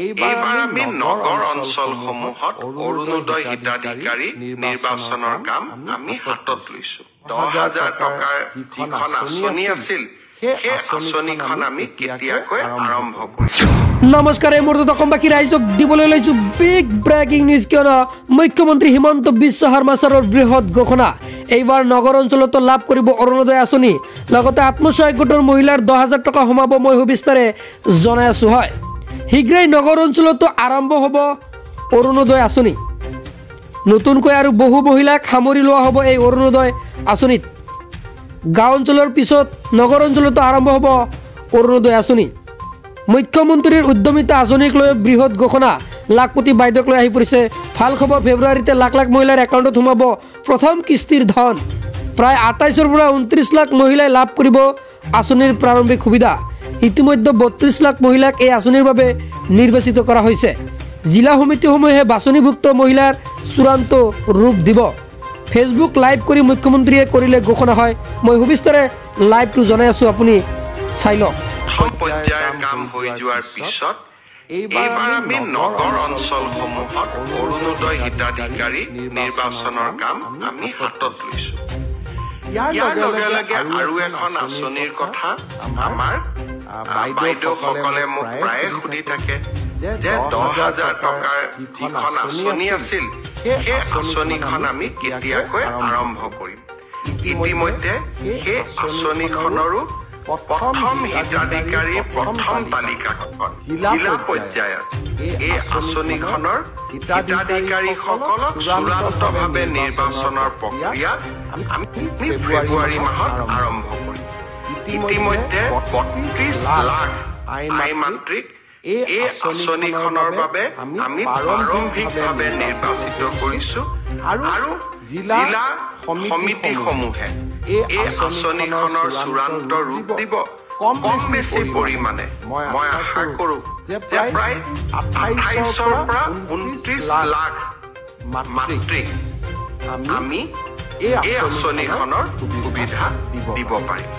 এইবাৰ আমি নগৰ অঞ্চলসমূহত অৰুণোদয় হিতাধিকাৰী নিৰ্বাচনৰ কাম আমি হাতত লৈছো 10,000 টকাৰ যিখন আঁচনি আছিল সেই আঁচনিখন আমি কেতিয়াকৈ আৰম্ভ কৰিছো। নমস্কাৰ, এই মুহূৰ্তত অসমবাসী ৰাইজক দিবলৈ লৈছো বিগ ব্ৰেকিং নিউজ। কিয়নো মুখ্যমন্ত্ৰী হিমন্ত বিশ্ব শৰ্মা ছাৰৰ বৃহৎ ঘোষণা। এইবাৰ নগৰ অঞ্চলতো লাভ কৰিব অৰুণোদয় আঁচনি, লগতে আত্মসহায়ক গোটৰ মহিলাৰ 10,000 টকা সোমাব। মই সুবিস্তাৰে জনাই আছো। হয়, শীঘ্ৰেই নগৰ অঞ্চলতো আৰম্ভ হ'ব অৰুণোদয় আঁচনি। নতুনকৈ আৰু বহু মহিলাক সামৰি লোৱা হ'ব এই অৰুণোদয় আঁচনিত। গাঁও অঞ্চলৰ পিছত নগৰ অঞ্চলতো আৰম্ভ হ'ব অৰুণোদয় আঁচনি। মুখ্যমন্ত্ৰীৰ উদ্যমিতা আঁচনিক লৈ বৃহৎ ঘোষণা। লাখপতি বাইদেউক লৈ আহি পৰিছে ভাল খবৰ। ফেব্ৰুৱাৰীতে লাখ লাখ মহিলাৰ একাউণ্টত সোমাব প্ৰথম কিস্তিৰ ধন। প্ৰায় 28ৰ পৰা 29 লাখ মহিলাই লাভ কৰিব আঁচনিৰ প্ৰাৰম্ভিক সুবিধা। ইতিমধ্যে 32 লাখ মহিলাক এই আঁচনিৰ বাবে নিৰ্বাচিত কৰা হৈছে। জিলা সমিতিসমূহে বাছনিভুক্ত মহিলাৰ চূড়ান্ত ৰূপ দিব। ফেচবুক লাইভ কৰি মুখ্যমন্ত্ৰীয়ে কৰিলে ঘোষণা। হয়, মই সুবিস্তাৰে লাইভটো জনাই আছো, আপুনি চাই লওক। পৰ্যায়ৰ কাম হৈ যোৱাৰ পিছত এইবাৰ আমি নগৰ অঞ্চলসমূহত অৰুণোদয় হিতাধিকাৰী নিৰ্বাচনৰ কাম আমি হাতত লৈছো। ইয়াৰ লগে লগে আৰু এখন আঁচনিৰ কথা আমাৰ বাইদেউসকলে মোক প্ৰায়ে সুধি থাকে যে 10,000 টকাৰ যিখন আঁচনি আছিল সেই আঁচনিখন আমি কেতিয়াকৈ আৰম্ভ কৰিম। ইতিমধ্যে সেই আঁচনিখনৰো প্ৰথম হিতাধিকাৰীৰ প্ৰথম তালিকাখন জিলা পৰ্যায়ত এই আঁচনিখনৰ হিতাধিকাৰীসকলক চূড়ান্তভাৱে নিৰ্বাচনৰ প্ৰক্ৰিয়া আমি ফেব্ৰুৱাৰী মাহত আৰম্ভ কৰিম। ইতিমধ্যে 32 লাখ আই মাতৃক এই আঁচনিখনৰ বাবে আমি প্ৰাৰম্ভিকভাৱে নিৰ্বাচিত কৰিছো আৰু জিলা সমিতিসমূহে এই আঁচনিখনৰ চূড়ান্ত ৰূপ দিব। কম বেছি পৰিমাণে মই আশা কৰো যে প্ৰায় 28ৰ পৰা 29 লাখ মাতৃক আমি এই আঁচনিখনৰ সুবিধা দিব পাৰিম।